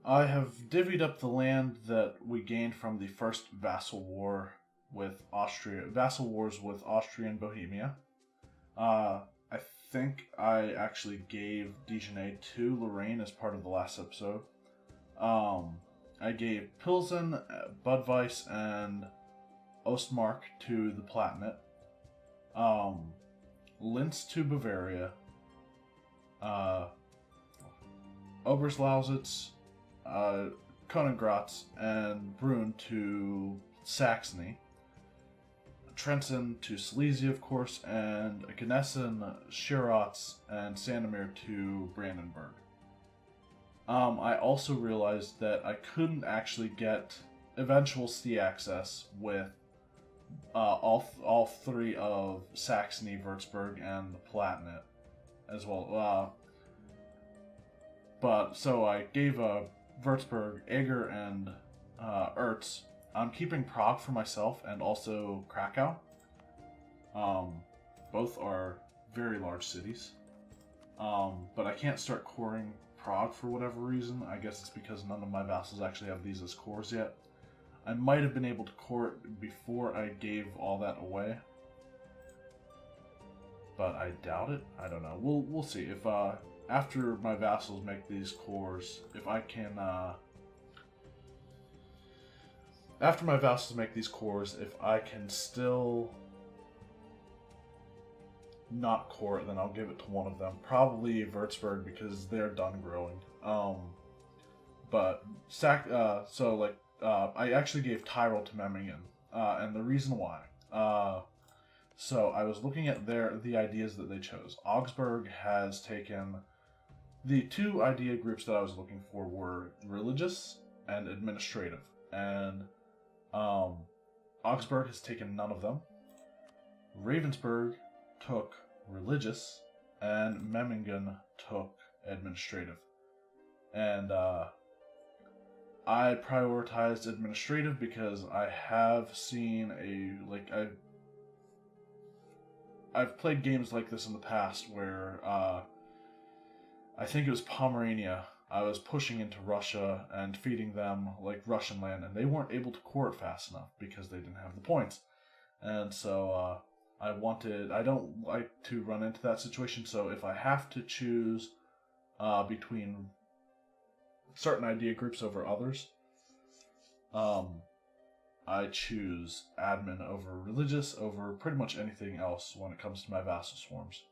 I have divvied up the land that we gained from the first vassal war with vassal wars with Austria and Bohemia. I think I actually gave Dijonais to Lorraine as part of the last episode. I gave Pilsen, Budweiss, and Ostmark to the Palatinate. Linz to Bavaria. Uh, Oberlausitz, Königratz, and Brunn to Saxony. Trenton to Silesia, of course, and Gnessen, Schirotz, and Sandomir to Brandenburg. I also realized that I couldn't actually get eventual sea access with all three of Saxony, Würzburg, and the Palatinate as well. But so I gave Würzburg, Eger, and Erz. I'm keeping Prague for myself and also Krakow. Both are very large cities. But I can't start coring Prague for whatever reason. I guess it's because none of my vassals actually have these as cores yet. I might have been able to core it before I gave all that away. But I doubt it. I don't know. We'll see. If after my vassals make these cores, if I can after my vassals make these cores, if I can still not core it, then I'll give it to one of them. Probably Würzburg because they're done growing. I actually gave Tyrol to Memmingen, and the reason why. So I was looking at the ideas that they chose. Augsburg has taken the two idea groups that I was looking for were religious and administrative, and Augsburg has taken none of them. Ravensburg took religious, and Memmingen took administrative. And I prioritized administrative because I have seen I've played games like this in the past where I think it was Pomerania. I was pushing into Russia and feeding them like Russian land, and they weren't able to core it fast enough because they didn't have the points. And so I don't like to run into that situation. So if I have to choose between certain idea groups over others, I choose admin over religious over pretty much anything else when it comes to my vassal swarms.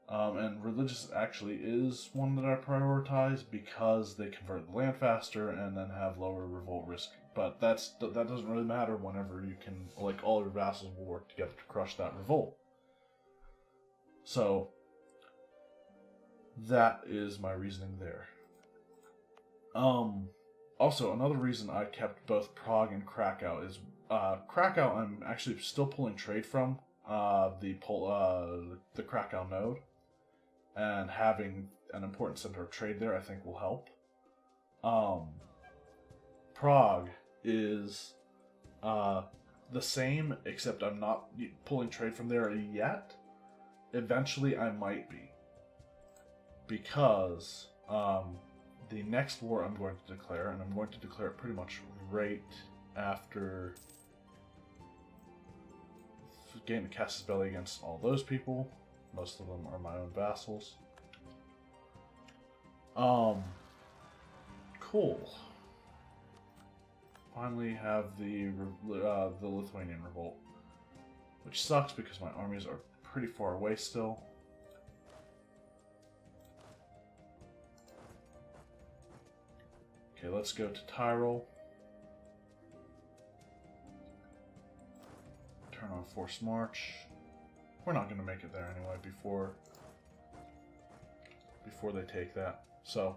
And religious actually is one that I prioritize because they convert the land faster and then have lower revolt risk. But that doesn't really matter whenever you can, all your vassals will work together to crush that revolt. So that is my reasoning there. Also, another reason I kept both Prague and Krakow is Krakow I'm actually still pulling trade from the Krakow node, and having an important center of trade there I think will help. Prague is the same, except I'm not pulling trade from there yet. Eventually I might be, because the next war I'm going to declare, and I'm going to declare it pretty much right after getting the Casus Belli against all those people. Most of them are my own vassals. Cool. Finally have the Lithuanian revolt, which sucks because my armies are pretty far away still. Okay, let's go to Tyrol. Turn on forced march. We're not going to make it there anyway before they take that. So,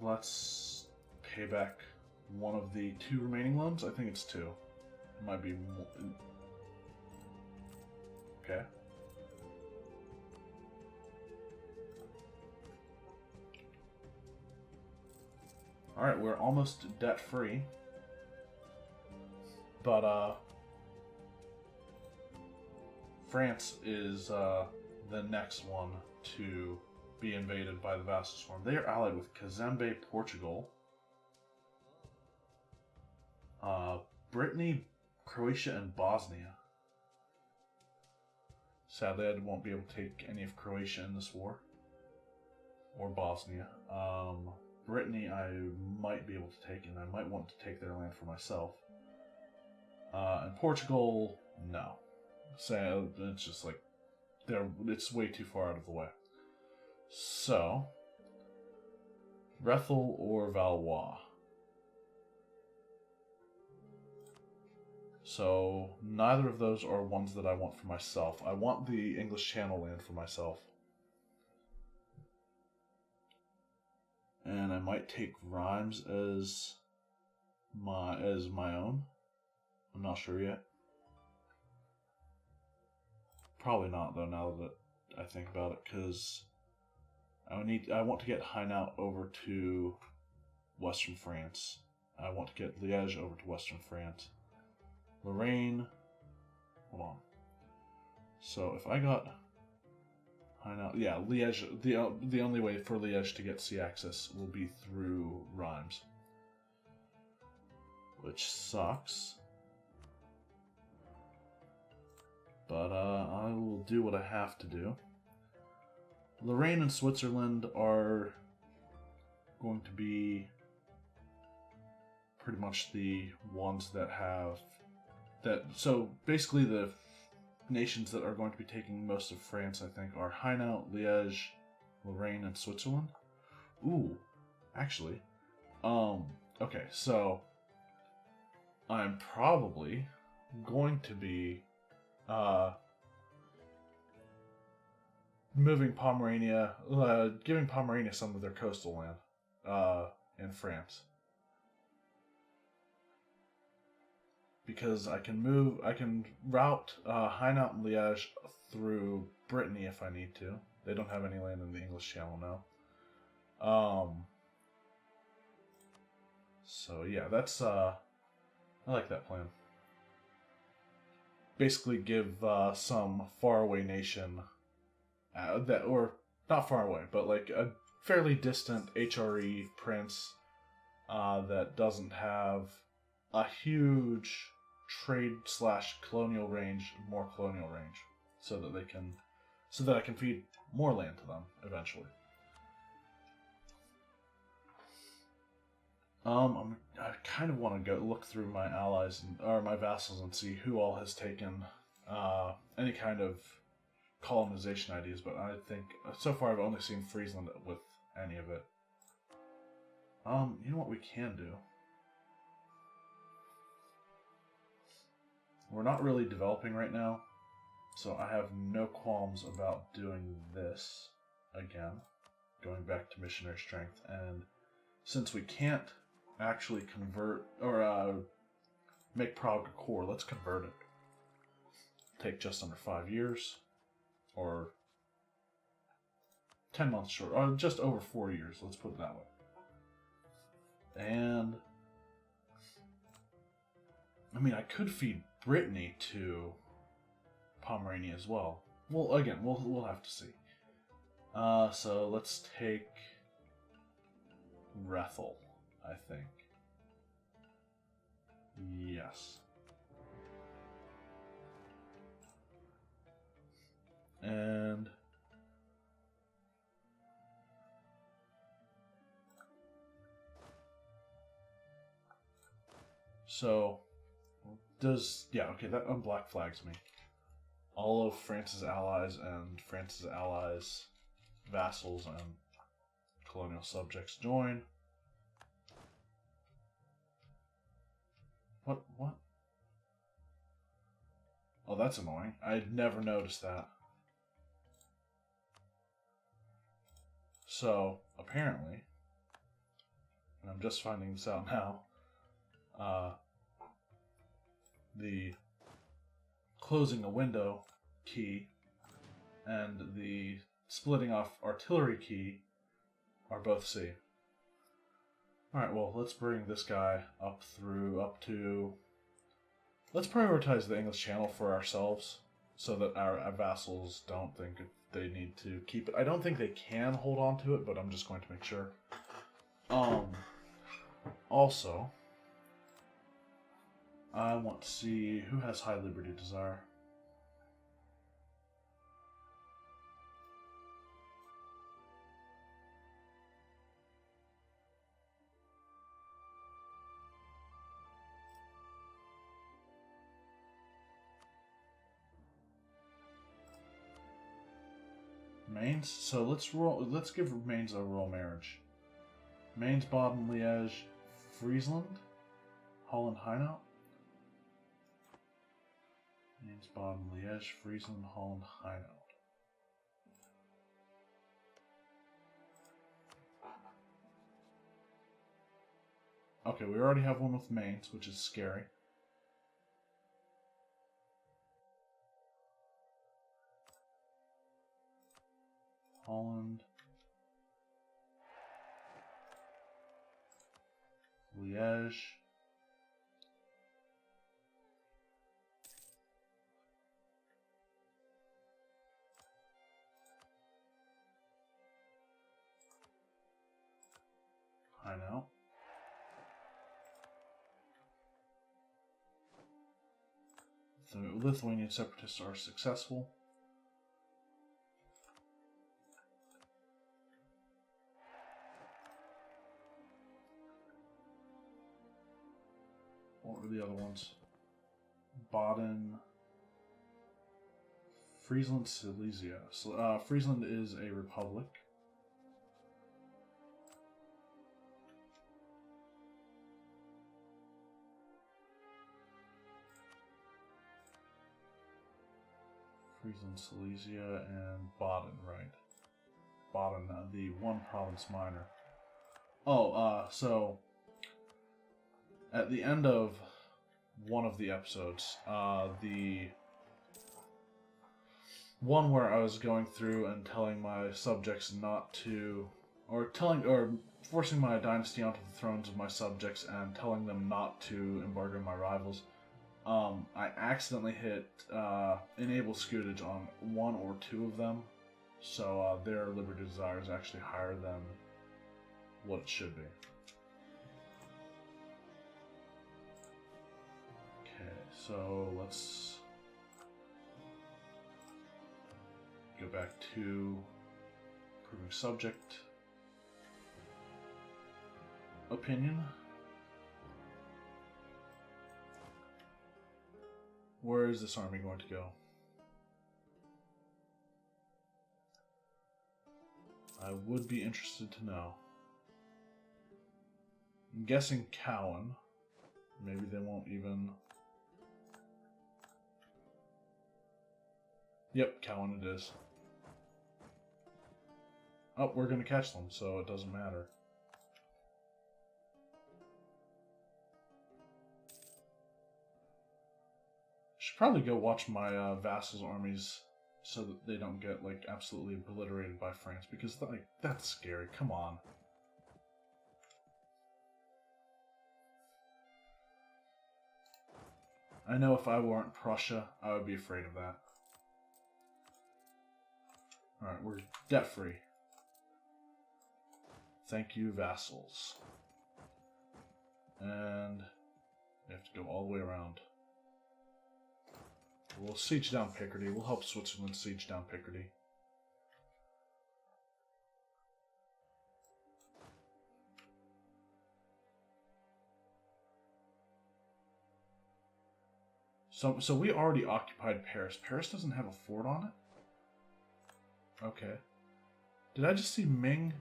let's pay back one of the two remaining loans. I think it's two. It might be one. Okay. Alright, we're almost debt-free. But, France is the next one to be invaded by the vassal swarm. They are allied with Kazembe, Portugal, Brittany, Croatia, and Bosnia. Sadly, I won't be able to take any of Croatia in this war. Or Bosnia. Brittany I might be able to take, and I might want to take their land for myself. And Portugal, no. So it's just like, it's way too far out of the way. So, Rethel or Valois. So, neither of those are ones that I want for myself. I want the English Channel land for myself. And I might take Rhymes as my own. I'm not sure yet. Probably not, though, now that I think about it, because I want to get Hainaut over to Western France. I want to get Liège over to Western France. Lorraine, hold on. So if I got Hainaut, yeah, Liège. The only way for Liège to get sea access will be through Rhymes, which sucks. But I will do what I have to do. Lorraine and Switzerland are going to be pretty much the ones that have that. So basically, the nations that are going to be taking most of France, I think, are Hainaut, Liège, Lorraine, and Switzerland. Ooh, actually, okay, so I'm probably going to be moving Pomerania, giving Pomerania some of their coastal land in France. Because I can route Hainaut and Liège through Brittany if I need to. They don't have any land in the English Channel now. So yeah, that's I like that plan. Basically give some faraway nation or not far away, but like a fairly distant HRE prince that doesn't have a huge trade / colonial range, more colonial range, so that I can feed more land to them eventually. I kind of want to go look through my allies or my vassals and see who all has taken any kind of colonization ideas, but I think so far I've only seen Friesland with any of it. You know what we can do? We're not really developing right now, so I have no qualms about doing this again, going back to missionary strength, and since we can't actually convert or make Prague a core, let's convert it. Take just under 5 years, or 10 months short, or just over 4 years, let's put it that way. And I mean, I could feed Brittany to Pomerania as well. Well, again, we'll have to see. So let's take Rethel, I think. Yes. And so okay, that unblack flags me. All of France's allies and France's allies, vassals and colonial subjects join. What? Oh, that's annoying. I'd never noticed that. So, apparently, and I'm just finding this out now, the closing a window key and the splitting off artillery key are both C. Alright, well, let's bring this guy up to... Let's prioritize the English Channel for ourselves. so that our vassals don't think they need to keep it. I don't think they can hold on to it, but I'm just going to make sure. Also, I want to see who has high liberty desire. Mainz. So let's roll. Let's give Mainz a royal marriage. Mainz, Baden, Liège, Friesland, Holland, Hainaut. Mainz, Baden, Liège, Friesland, Holland, Hainaut. Okay, we already have one with Mainz, which is scary. Holland, Liège, I know. The Lithuanian separatists are successful. What were the other ones? Baden, Friesland, Silesia. So, Friesland is a republic. Friesland, Silesia, and Baden, right? Baden, the one province minor. Oh, so at the end of one of the episodes, the one where I was going through and telling my subjects not to, or forcing my dynasty onto the thrones of my subjects and telling them not to embargo my rivals, I accidentally hit enable scutage on one or two of them, so their liberty desire is actually higher than what it should be. Okay, so let's go back to proving subject opinion. Where is this army going to go? I would be interested to know. I'm guessing Cowan. Maybe they won't even... Yep, Cowan it is. Oh, we're going to catch them, so it doesn't matter. Should probably go watch my vassals' armies so that they don't get like absolutely obliterated by France, because like that's scary. Come on. I know if I weren't Prussia, I would be afraid of that. Alright, we're debt-free. Thank you, vassals. And we have to go all the way around. We'll siege down Picardy. We'll help Switzerland siege down Picardy. So we already occupied Paris. Paris doesn't have a fort on it? Okay. Did I just see Ming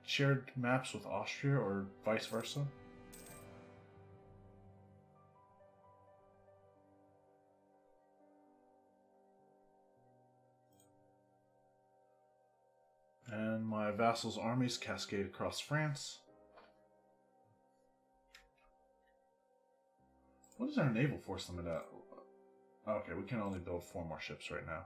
shared maps with Austria, or vice versa? And my vassals' armies cascade across France. What is our naval force limit at? Okay, we can only build 4 more ships right now.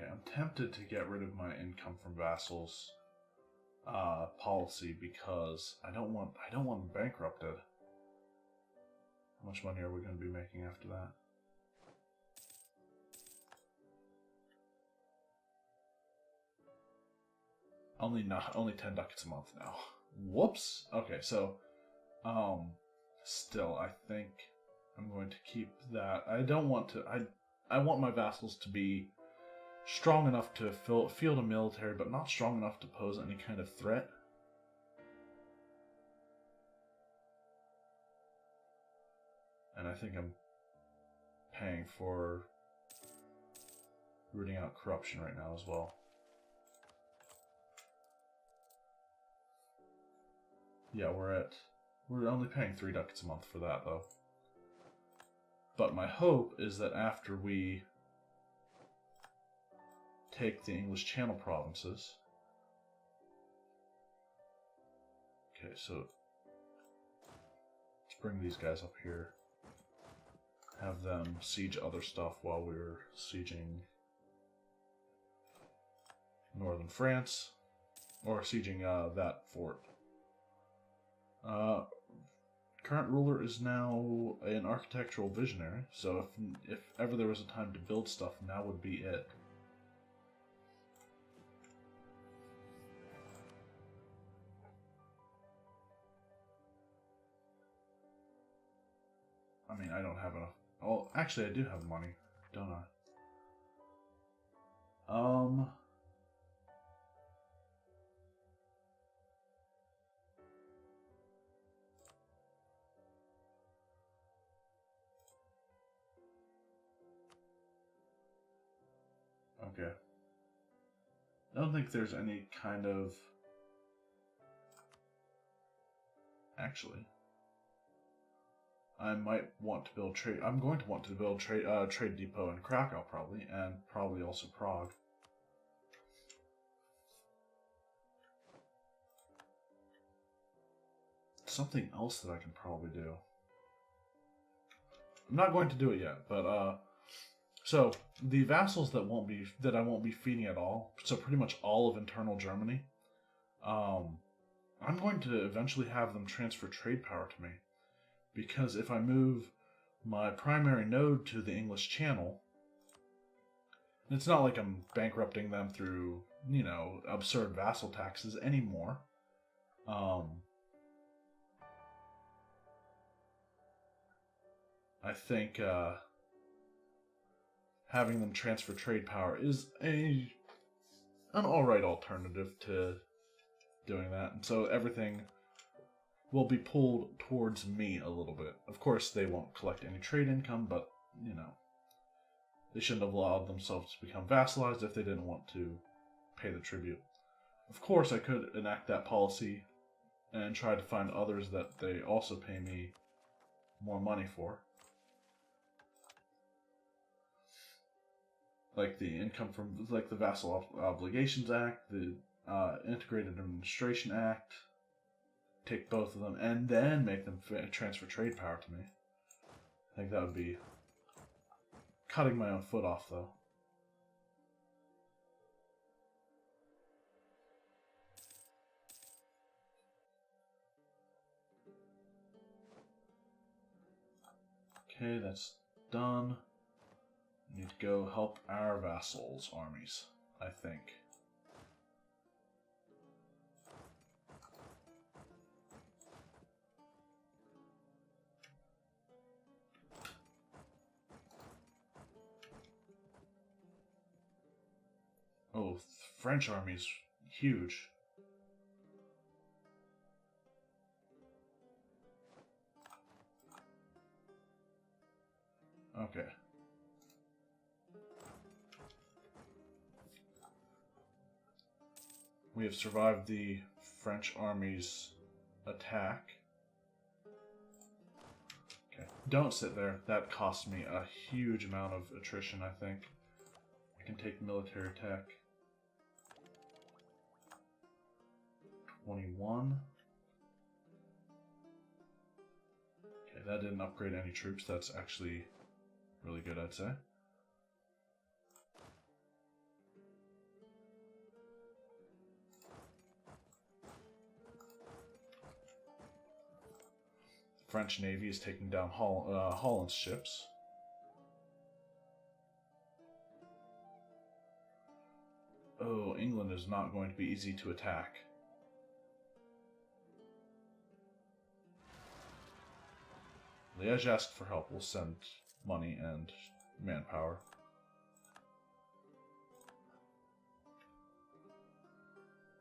Okay, I'm tempted to get rid of my income from vassals policy because I don't want them bankrupted. How much money are we going to be making after that? Only 10 ducats a month now. Whoops. Okay, so still I think I'm going to keep that. I don't want to I want my vassals to be strong enough to field a military, but not strong enough to pose any kind of threat. And I think I'm paying for rooting out corruption right now as well. Yeah, we're only paying 3 ducats a month for that though. But my hope is that after we take the English Channel provinces. Okay, so let's bring these guys up here. Have them siege other stuff while we're sieging northern France, or sieging that fort. Current ruler is now an architectural visionary, so if ever there was a time to build stuff, now would be it. I mean, I don't have enough. Oh, actually, I do have money, don't I? Okay. I don't think there's any kind of... Actually, I might want to build trade. I'm going to want to build trade depot in Krakow probably, and probably also Prague. Something else that I can probably do. I'm not going to do it yet, but so the vassals that I won't be feeding at all. So pretty much all of internal Germany. I'm going to eventually have them transfer trade power to me, because if I move my primary node to the English Channel, it's not like I'm bankrupting them through, you know, absurd vassal taxes anymore. I think having them transfer trade power is an alright alternative to doing that. And so everything will be pulled towards me a little bit. Of course, they won't collect any trade income, but, you know, they shouldn't have allowed themselves to become vassalized if they didn't want to pay the tribute. Of course, I could enact that policy and try to find others that they also pay me more money for. Like the income from, like the Vassal Obligations Act, the Integrated Administration Act. Take both of them and then make them transfer trade power to me. I think that would be cutting my own foot off, though. Okay, that's done. I need to go help our vassals' armies, I think. Oh, French army's huge. Okay. We have survived the French army's attack. Okay, don't sit there. That cost me a huge amount of attrition, I think. I can take military attack. 21. Okay, that didn't upgrade any troops. That's actually really good, I'd say. French Navy is taking down Holland's ships. Oh, England is not going to be easy to attack. Liège asked for help. We'll send money and manpower.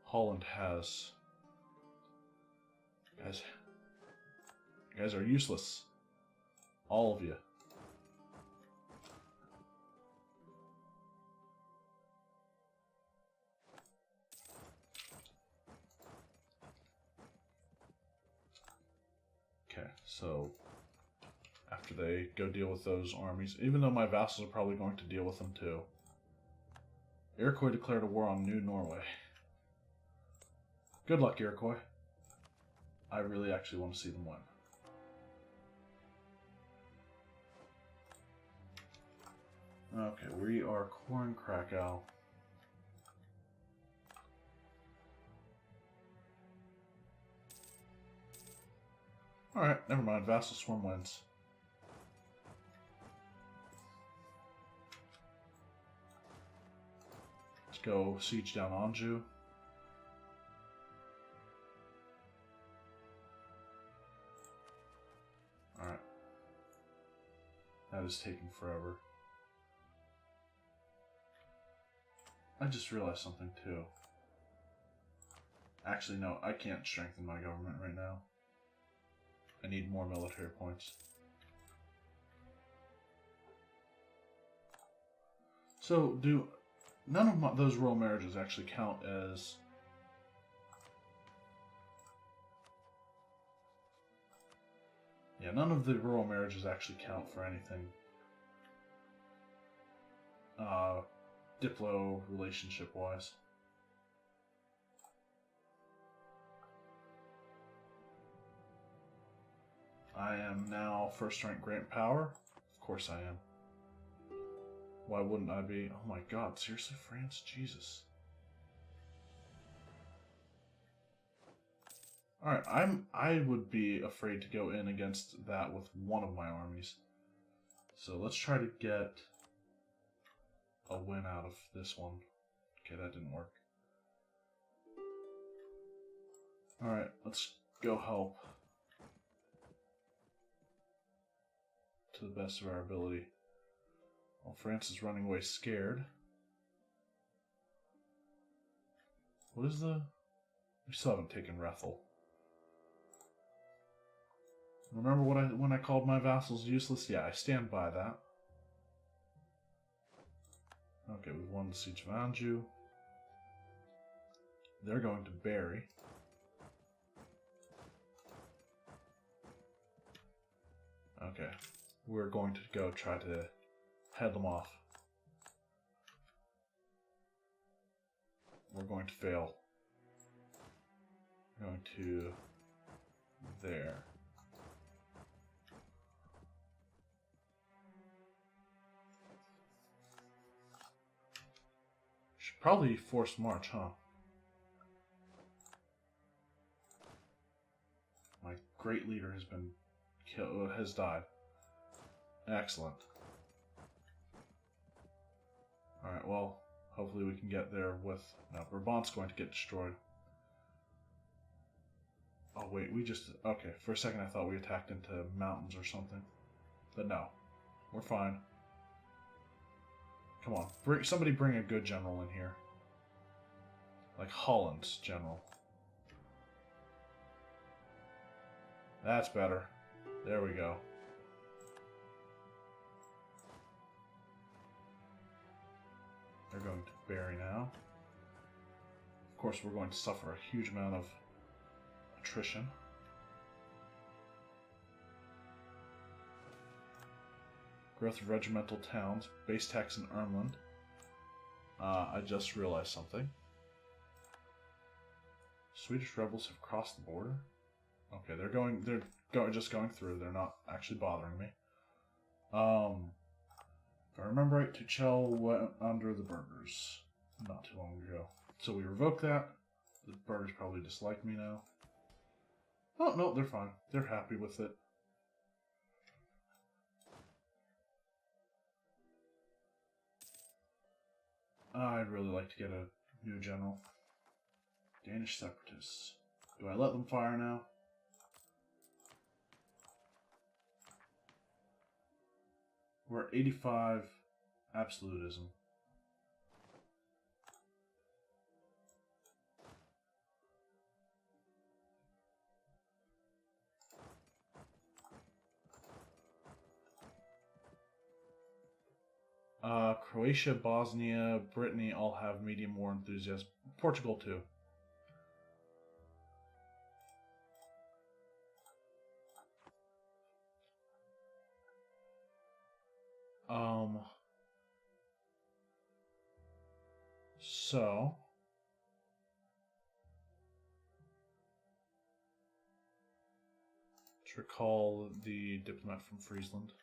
Holland has... You guys are useless. All of you. Okay, so after they go deal with those armies, even though my vassals are probably going to deal with them too. Iroquois declared a war on New Norway. Good luck, Iroquois. I really actually want to see them win. Okay, we are coring Krakow. Alright, never mind. Vassal Swarm wins. Let's go siege down Anjou. Alright. That is taking forever. I just realized something too. Actually, no, I can't strengthen my government right now. I need more military points. So, do none of those royal marriages actually count as... Yeah, none of the royal marriages actually count for anything. Diplo relationship-wise. I am now first rank Great Power. Of course I am. Why wouldn't I be? Oh my god, seriously, France? Jesus. Alright, I would be afraid to go in against that with one of my armies. So let's try to get a win out of this one. Okay, that didn't work. Alright, let's go help. To the best of our ability. Well, France is running away scared. What is the... We still haven't taken Rethel. Remember when I called my vassals useless? Yeah, I stand by that. Okay, we've won the Siege of Anjou. They're going to Berry. Okay, we're going to go try to head them off. We're going to fail. We're going to there. Should probably force march, huh? My great leader has been killed, has died. Excellent. Alright, well, hopefully we can get there with... No, Brabant's going to get destroyed. Oh wait, we just... Okay, for a second I thought we attacked into mountains or something. But no, we're fine. Come on, somebody bring a good general in here. Like Holland's general. That's better. There we go. They're going to Berry now. Of course, we're going to suffer a huge amount of attrition. Growth of regimental towns. Base tax in Ermland. I just realized something. Swedish rebels have crossed the border. Okay, they're just going through. They're not actually bothering me. If I remember right, Tuchel went under the burghers not too long ago. So we revoke that. The burghers probably dislike me now. Oh, no, they're fine. They're happy with it. I'd really like to get a new general. Danish separatists. Do I let them fire now? We're at 85 absolutism. Croatia, Bosnia, Brittany all have medium war enthusiasm. Portugal too. So let's recall the diplomat from Friesland.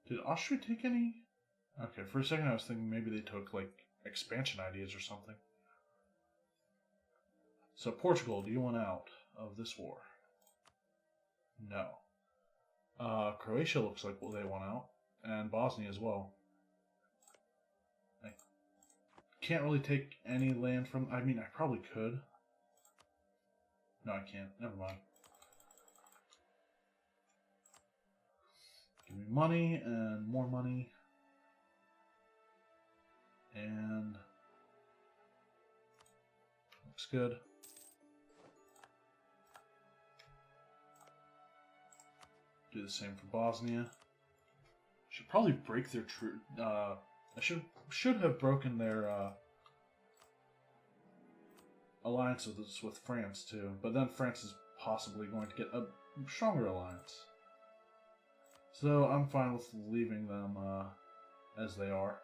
Did Austria take any? Okay, for a second I was thinking maybe they took, like, expansion ideas or something. So, Portugal, do you want out of this war? No. Croatia looks like they want out, and Bosnia as well. I can't really take any land from... I mean, I probably could. No, I can't. Never mind. Give me money and more money. And looks good. Do the same for Bosnia. Should probably break their I should have broken their alliance with France too. But then France is possibly going to get a stronger alliance. So I'm fine with leaving them as they are.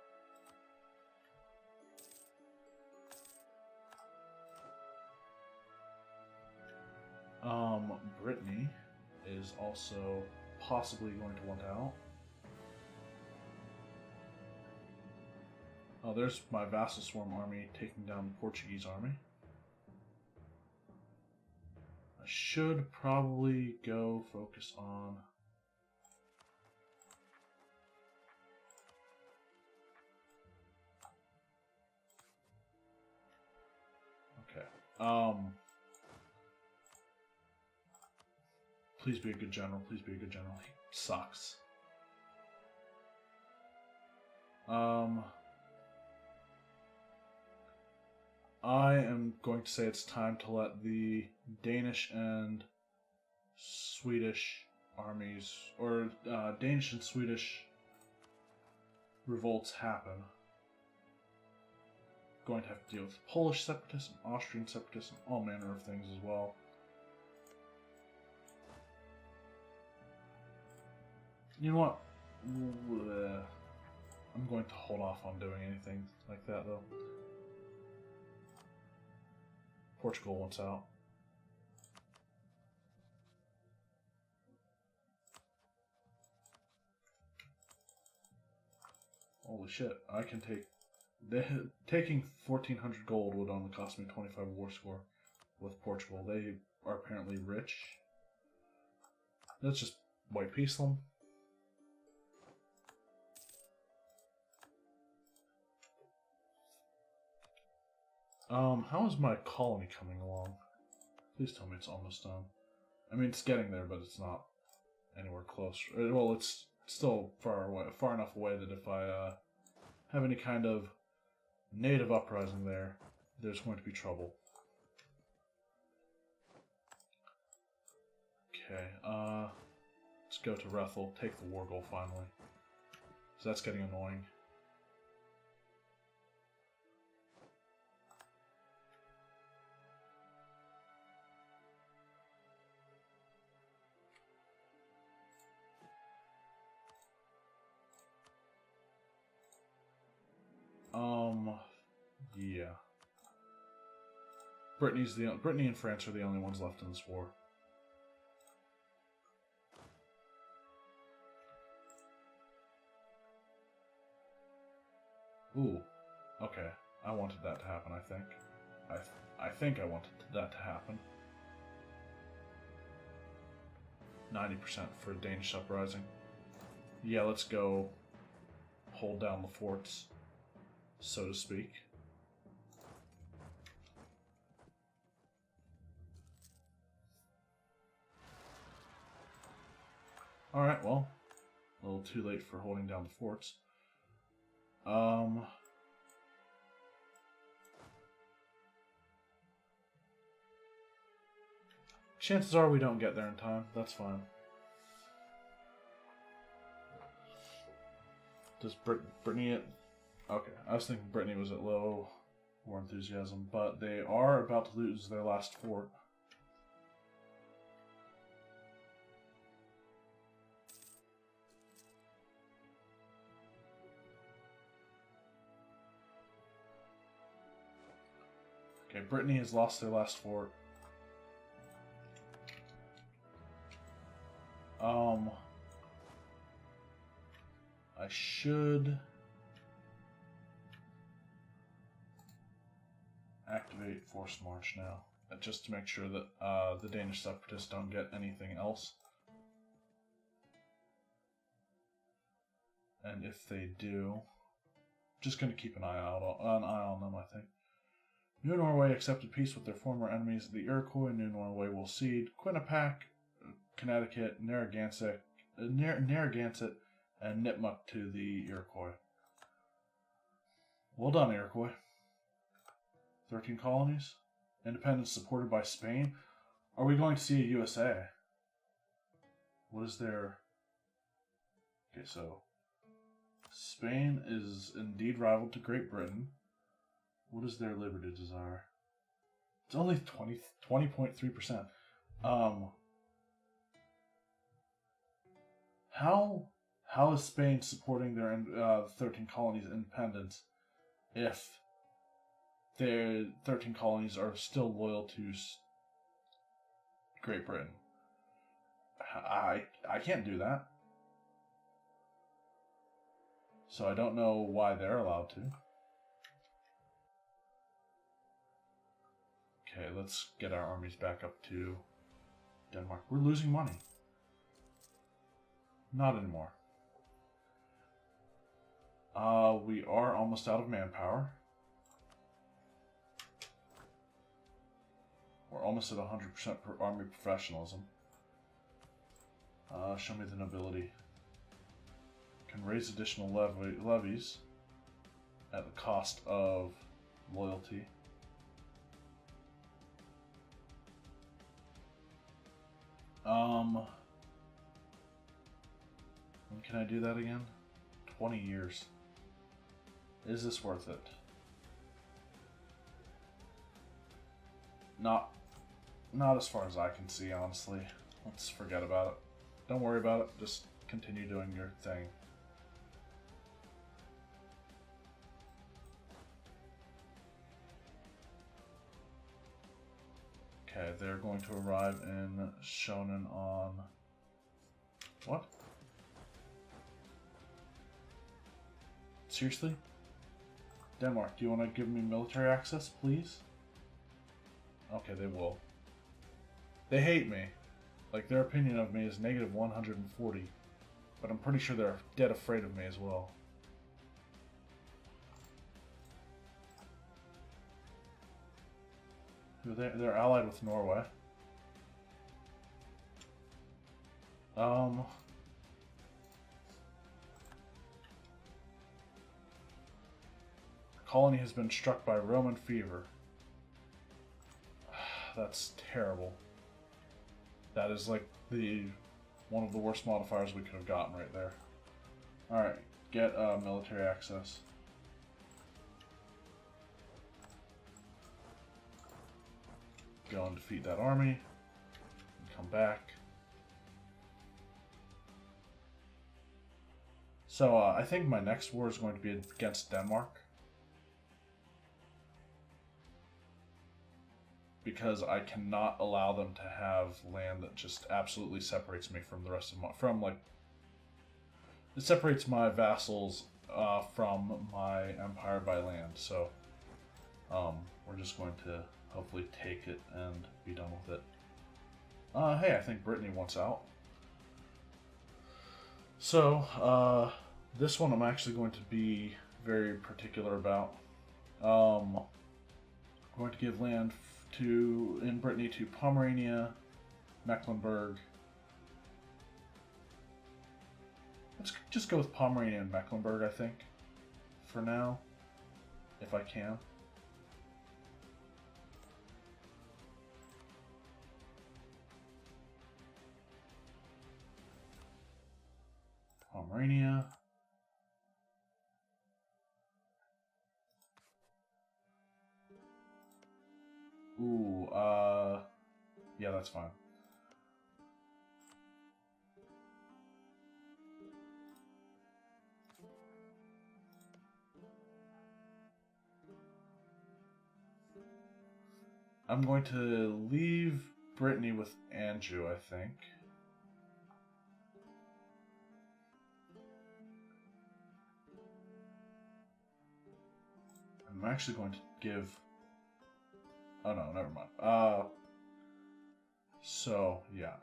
Brittany is also possibly going to want out. Oh, there's my vassal swarm army taking down the Portuguese army. I should probably go focus on... Okay. Please be a good general. Please be a good general. He sucks. I am going to say it's time to let the Danish and Swedish armies, or Danish and Swedish revolts happen. Going to have to deal with Polish separatists and Austrian separatists and all manner of things as well. You know what? I'm going to hold off on doing anything like that, though. Portugal wants out. Holy shit, I can take... Taking 1,400 gold would only cost me 25 war score with Portugal. They are apparently rich. Let's just white peace them. How is my colony coming along? Please tell me it's almost done. I mean, it's getting there, but it's not anywhere close. Well, it's still far enough away that if I have any kind of native uprising there, there's going to be trouble. Okay, let's go to Rethel, take the war goal finally. So that's getting annoying. Yeah. Brittany and France are the only ones left in this war. Ooh. Okay. I wanted that to happen, I think. I think I wanted that to happen. 90% for Danish uprising. Yeah, let's go hold down the forts, so to speak. Alright, well, a little too late for holding down the forts. Chances are we don't get there in time. That's fine. Does Britannia... Okay, I was thinking Britannia was at low war enthusiasm, but they are about to lose their last fort. Okay, Brittany has lost their last fort. I should activate forced march now, just to make sure that the Danish separatists don't get anything else. And if they do, just going to keep an eye on them, I think. New Norway accepted peace with their former enemies. The Iroquois. New Norway will cede Quinnipiac, Connecticut, Narragansett, and Nipmuc to the Iroquois. Well done, Iroquois. 13 colonies. Independence supported by Spain. Are we going to see a USA? What is their... Okay, so Spain is indeed rival to Great Britain. What is their liberty desire? It's only 20.3%. How is Spain supporting their 13 colonies' independence if their 13 colonies are still loyal to Great Britain? I can't do that. So I don't know why they're allowed to. Okay, let's get our armies back up to Denmark. We're losing money. Not anymore. We are almost out of manpower. We're almost at 100% army professionalism. Show me the nobility. Can raise additional levies at the cost of loyalty. When can I do that again? 20 years. Is this worth it? Not as far as I can see, honestly. Let's forget about it. Don't worry about it. Just continue doing your thing. Okay, they're going to arrive in Shonen on... What? Seriously? Denmark, do you want to give me military access, please? Okay, they will. They hate me. Like, their opinion of me is negative 140. But I'm pretty sure they're dead afraid of me as well. They're allied with Norway. Colony has been struck by Roman fever. That's terrible. That is like one of the worst modifiers we could have gotten right there. Alright, get military access. Go and defeat that army. And come back. So I think my next war is going to be against Denmark. Because I cannot allow them to have land that just absolutely separates me from the rest of it separates my vassals from my empire by land. So We're just going to hopefully take it and be done with it. Hey, I think Brittany wants out. So, this one I'm actually going to be very particular about. I'm going to give land in Brittany to Pomerania, Mecklenburg. Let's just go with Pomerania and Mecklenburg, I think, for now, if I can. Pomerania. Ooh, yeah, that's fine. I'm going to leave Brittany with Anjou, I think. I'm actually going to give... Oh no, never mind. So, yeah,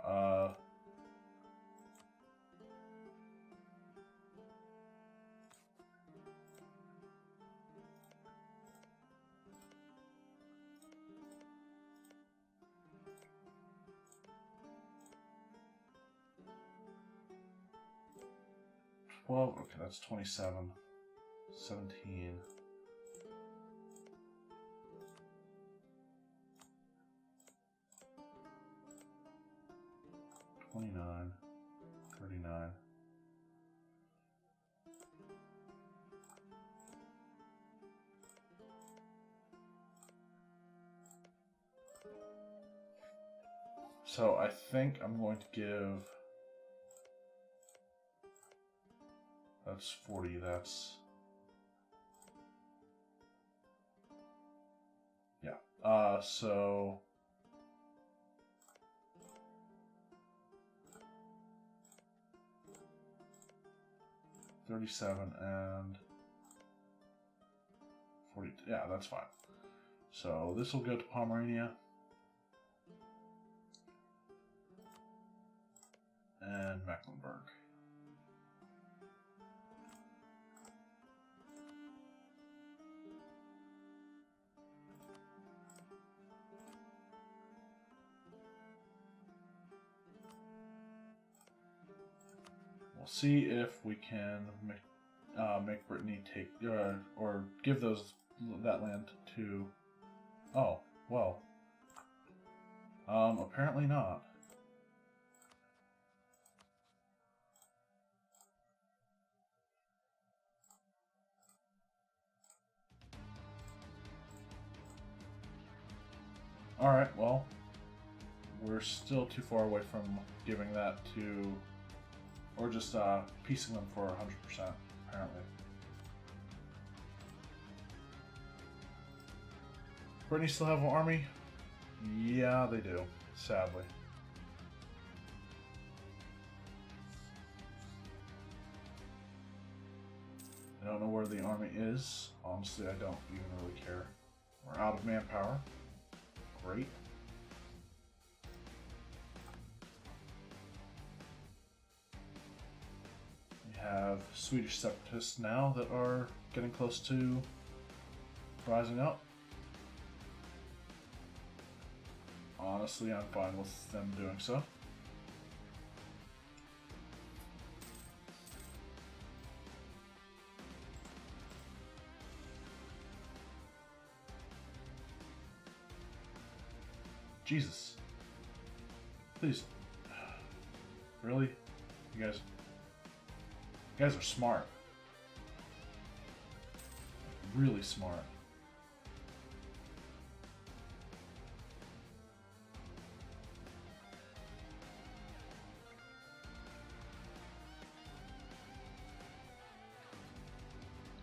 12, okay, that's 27, 17, 29, 39. So I think I'm going to give... That's 40, that's... Yeah, so... $37 and 40, yeah, that's fine. So this will go to Pomerania. And Mecklenburg. We'll see if we can make Brittany take or give that land to. Oh well. Apparently not. All right. Well, we're still too far away from giving that to. Or just piecing them for 100%, apparently. Brittany still have an army? Yeah, they do, sadly. I don't know where the army is. Honestly, I don't even really care. We're out of manpower. Great. Have Swedish separatists now that are getting close to rising up. Honestly, I'm fine with them doing so. Jesus. Please. Really? You guys are smart. Really smart.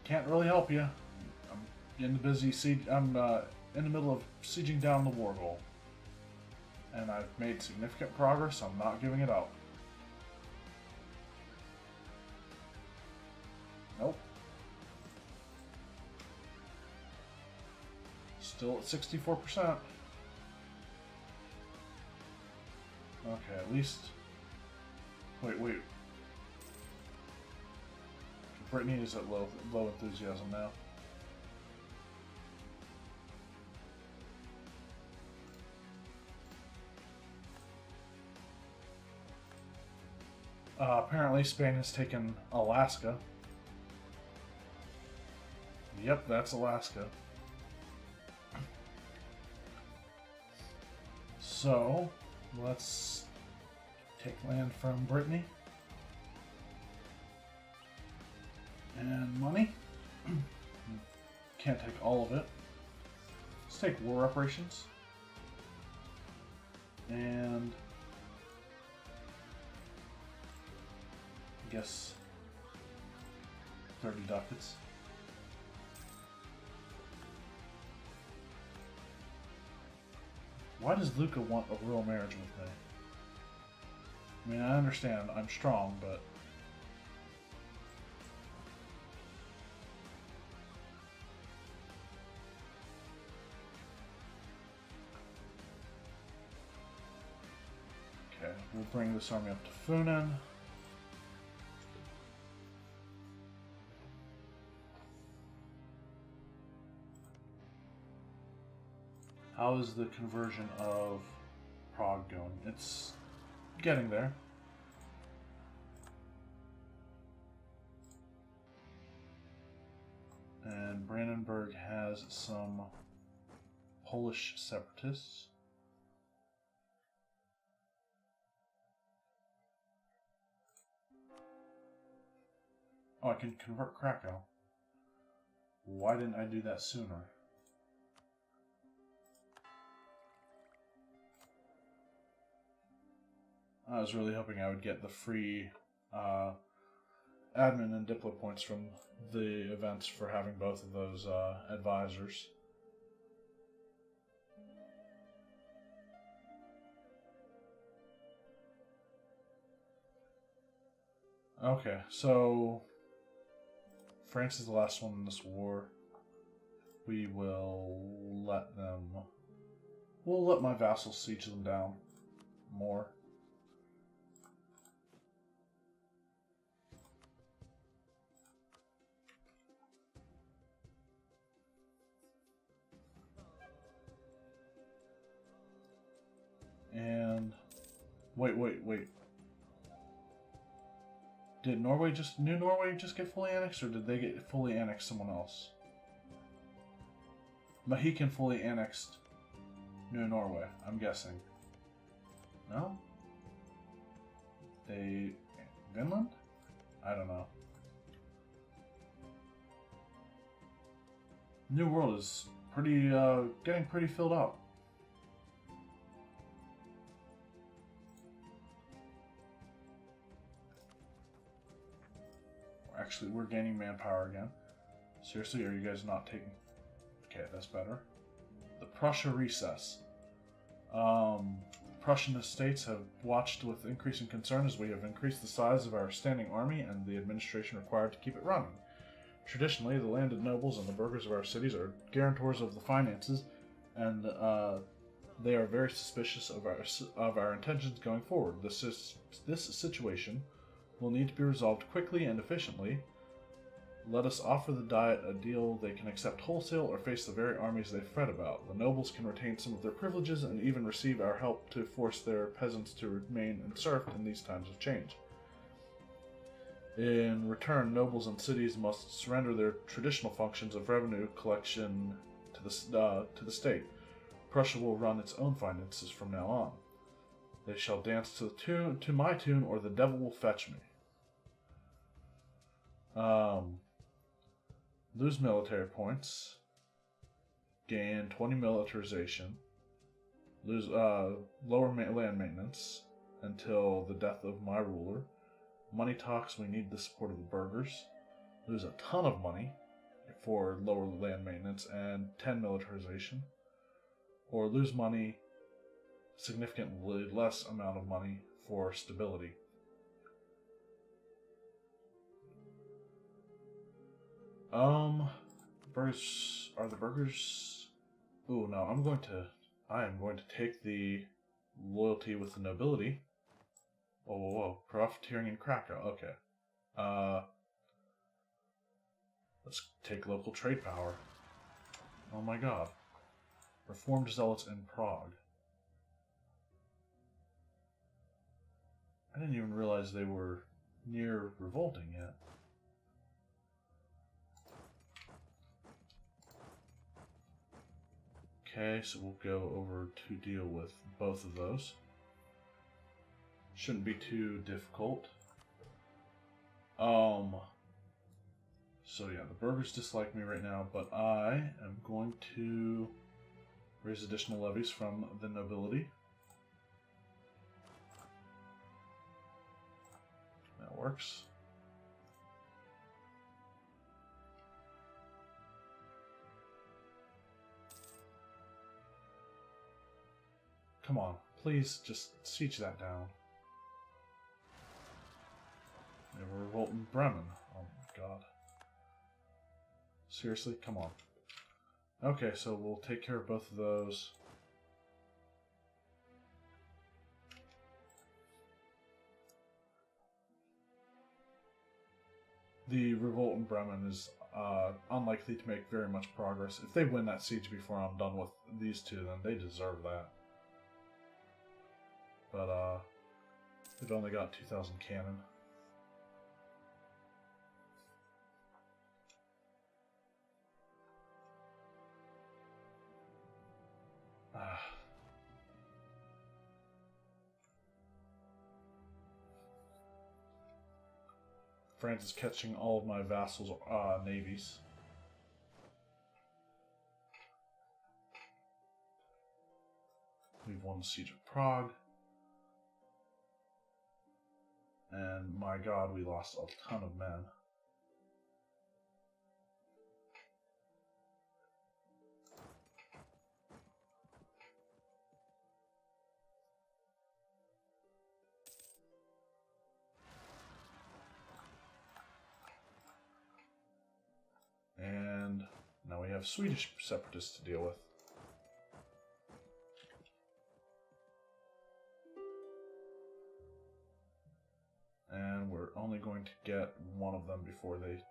Can't really help you. I'm in the busy siege. I'm in the middle of sieging down the war goal, and I've made significant progress. I'm not giving it up. Nope. Still at 64%. Okay, at least... Wait. Brittany is at low enthusiasm now. Apparently Spain has taken Alaska. Yep, that's Alaska. So, let's take land from Brittany. And money. Can't take all of it. Let's take war reparations. And I guess 30 ducats. Why does Luca want a real marriage with me? I mean, I understand I'm strong, but... Okay, we'll bring this army up to Funan. How is the conversion of Prague going? It's getting there. And Brandenburg has some Polish separatists. Oh, I can convert Krakow. Why didn't I do that sooner? I was really hoping I would get the free admin and diplo points from the events for having both of those advisors. Okay, so France is the last one in this war. We will let them... We'll let my vassals siege them down more. And wait. Did New Norway just get fully annexed, or did they get fully annexed someone else? Mohican fully annexed New Norway, I'm guessing. No? Vinland? I don't know. New World is pretty, getting pretty filled up. Actually, we're gaining manpower again. Seriously, are you guys not taking... Okay, that's better. The Prussia recess. Prussian estates have watched with increasing concern as we have increased the size of our standing army and the administration required to keep it running. Traditionally, the landed nobles and the burghers of our cities are guarantors of the finances, and they are very suspicious of our intentions going forward. This situation will need to be resolved quickly and efficiently. Let us offer the Diet a deal they can accept wholesale or face the very armies they fret about. The nobles can retain some of their privileges and even receive our help to force their peasants to remain serfed in these times of change. In return, nobles and cities must surrender their traditional functions of revenue collection to the state. Prussia will run its own finances from now on. They shall dance to my tune, or the devil will fetch me. Lose military points. Gain 20 militarization. Lose lower land maintenance until the death of my ruler. Money talks, we need the support of the burghers. Lose a ton of money for lower land maintenance and 10 militarization. Or lose money, significantly less amount of money for stability. Burghers, are the burghers Ooh, no, I am going to take the loyalty with the nobility. Whoa, whoa, whoa. Profiteering in Krakow. Okay. Let's take local trade power. Oh my god. Reformed zealots in Prague. I didn't even realize they were near revolting yet. Okay, so we'll go over to deal with both of those. Shouldn't be too difficult. So yeah, the burghers dislike me right now, but I am going to raise additional levies from the nobility. That works. Come on, please just siege that down. They were revolting Bremen. Oh my god. Seriously? Come on. Okay, so we'll take care of both of those. The revolt in Bremen is unlikely to make very much progress. If they win that siege before I'm done with these two, then they deserve that. But they've only got 2,000 cannon. France is catching all of my vassals' navies. We've won the siege of Prague. And my god, we lost a ton of men. And now we have Swedish separatists to deal with. And we're only going to get one of them before they...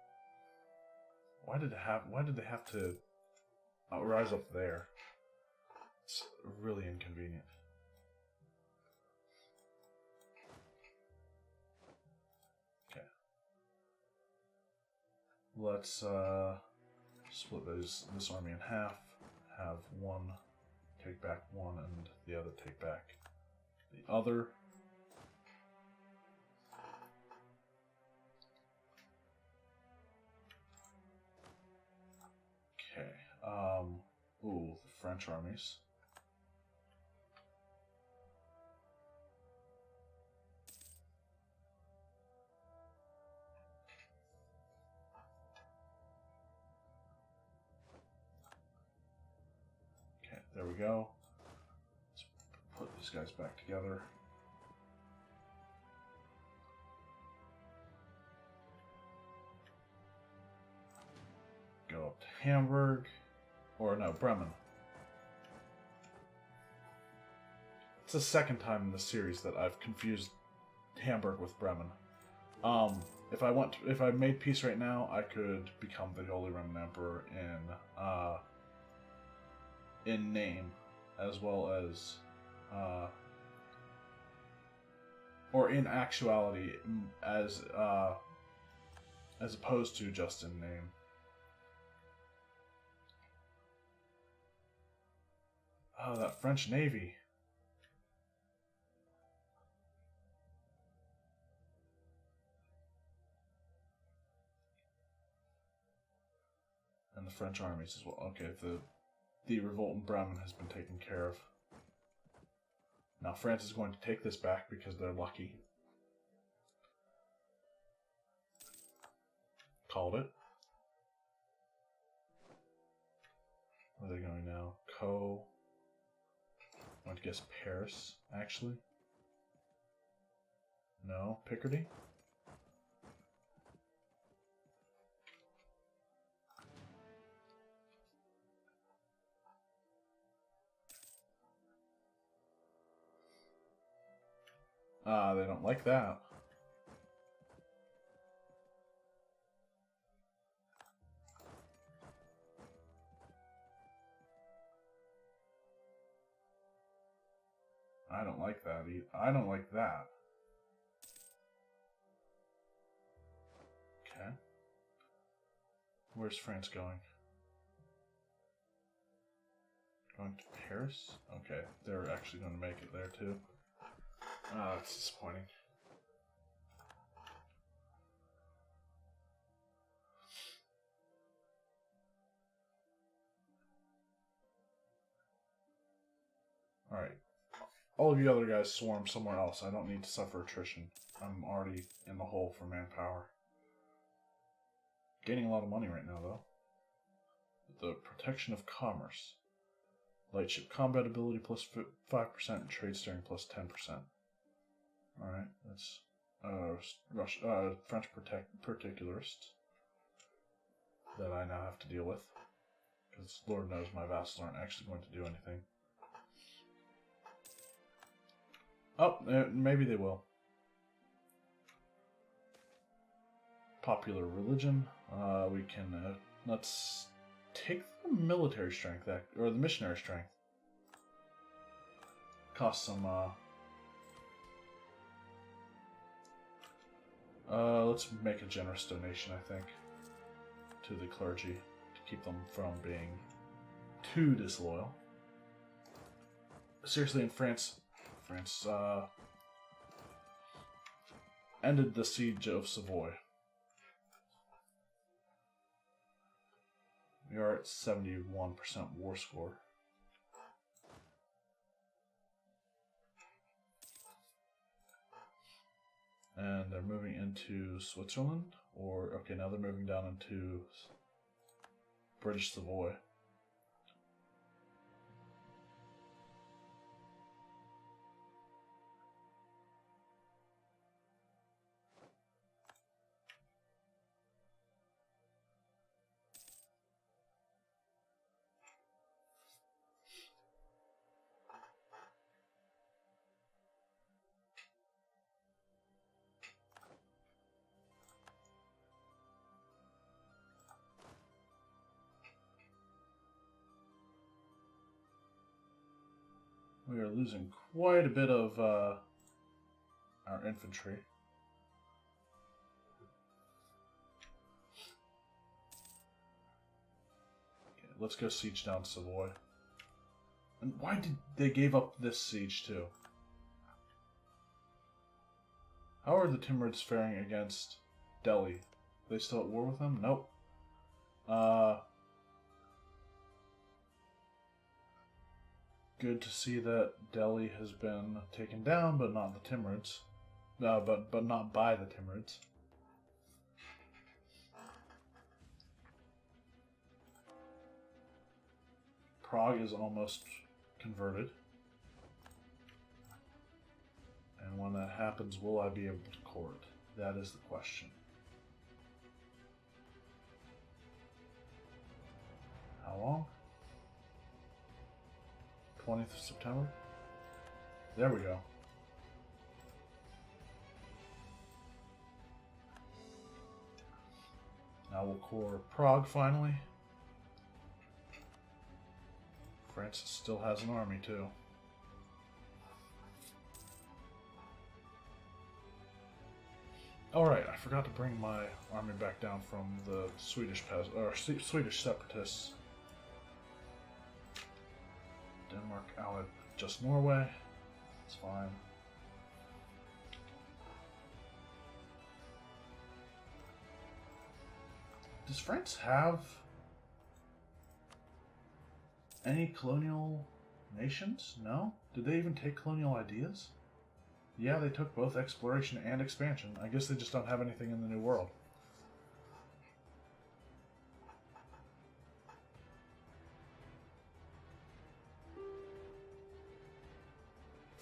Why did they have to rise up there? It's really inconvenient. Okay. Let's split this army in half. Have one take back one and the other take back the other. Okay. Ooh, the French armies. Okay, there we go. Let's put these guys back together. Go up to Hamburg, or no, Bremen. It's the second time in the series that I've confused Hamburg with Bremen. If I made peace right now, I could become the Holy Roman Emperor in name, as well as, or in actuality, as opposed to just in name. Oh, that French Navy. And the French armies as well. Okay, the revolt in Bremen has been taken care of. Now France is going to take this back because they're lucky. Called it. Where are they going now? I want to guess Paris, actually. No, Picardy? Ah, they don't like that. I don't like that either. I don't like that. Okay. Where's France going? Going to Paris? Okay, they're actually going to make it there too. Ah, that's disappointing. Alright. All of you other guys swarm somewhere else. I don't need to suffer attrition. I'm already in the hole for manpower. Gaining a lot of money right now, though. The protection of commerce. Lightship combat ability plus 5% and trade steering plus 10%. Alright, that's French particularists that I now have to deal with. Because Lord knows my vassals aren't actually going to do anything. Oh, maybe they will. Popular religion. We can let's take the military strength or the missionary strength. Cost some. Let's make a generous donation, I think, to the clergy to keep them from being too disloyal. Seriously, in France ended the siege of Savoy. We are at 71% war score. And they're moving into Switzerland, or okay, now they're moving down into British Savoy. We are losing quite a bit of our infantry. Okay, let's go siege down Savoy. And why did they give up this siege too? How are the Timurids faring against Delhi? Are they still at war with them? Nope. Good to see that Delhi has been taken down, but not the Timurids. But not by the Timurids. Prague is almost converted. And when that happens, will I be able to court? That is the question. How long? 20th of September? There we go. Now we'll core Prague finally. France still has an army too. Alright, I forgot to bring my army back down from the Swedish separatists. Denmark allied just Norway. It's fine. Does France have any colonial nations? No? Did they even take colonial ideas? Yeah, they took both exploration and expansion. I guess they just don't have anything in the New World.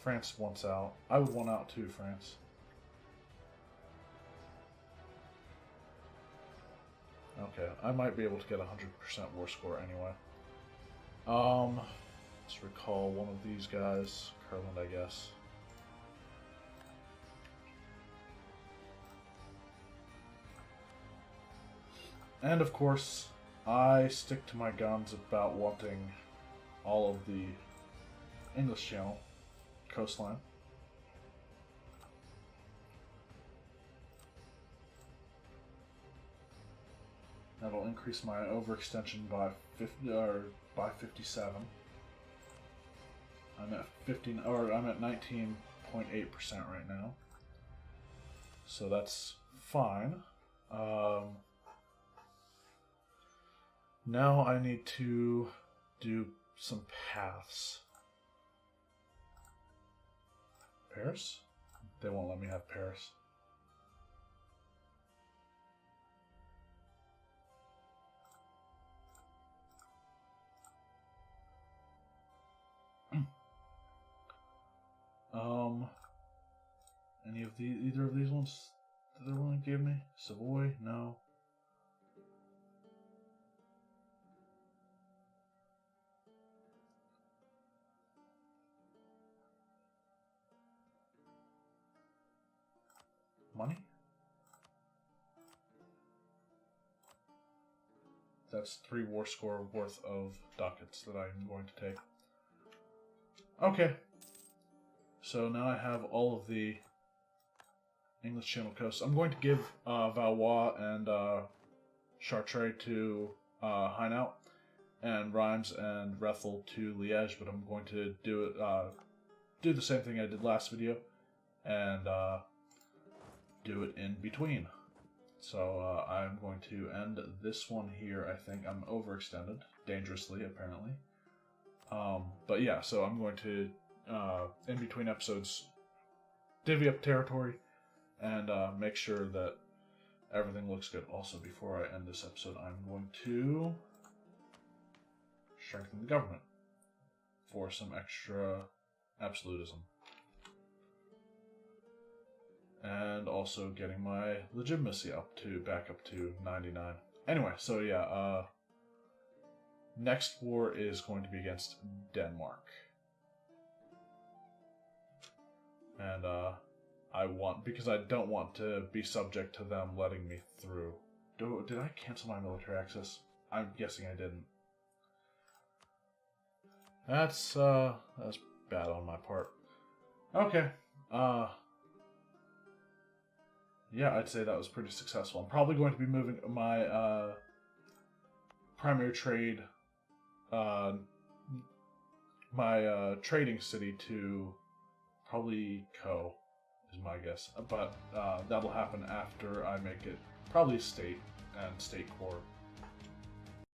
France wants out. I would want out too, France. Okay, I might be able to get 100% war score anyway. Let's recall one of these guys. Curland, I guess. And of course, I stick to my guns about wanting all of the English Channel coastline. That'll increase my overextension by 57. I'm at 19.8% right now. So that's fine. Now I need to do some paths. Paris? They won't let me have Paris. Either of these ones that they're willing to give me? Savoy? No. Money? That's 3 war score worth of ducats that I'm going to take. Okay. So now I have all of the English Channel coast. I'm going to give Valois and Chartres to Hainaut, and Reims and Rethel to Liège, but I'm going to do the same thing I did last video, and do it in between. So I'm going to end this one here. I think I'm overextended, dangerously apparently. But yeah, so I'm going to, in between episodes, divvy up territory and make sure that everything looks good. Also, before I end this episode, I'm going to strengthen the government for some extra absolutism. And also getting my legitimacy back up to 99. Anyway, so yeah, next war is going to be against Denmark. And because I don't want to be subject to them letting me through. Did I cancel my military access? I'm guessing I didn't. That's bad on my part. Okay. Yeah, I'd say that was pretty successful. I'm probably going to be moving my primary trade, my trading city to probably Co, is my guess. But that'll happen after I make it probably state and state core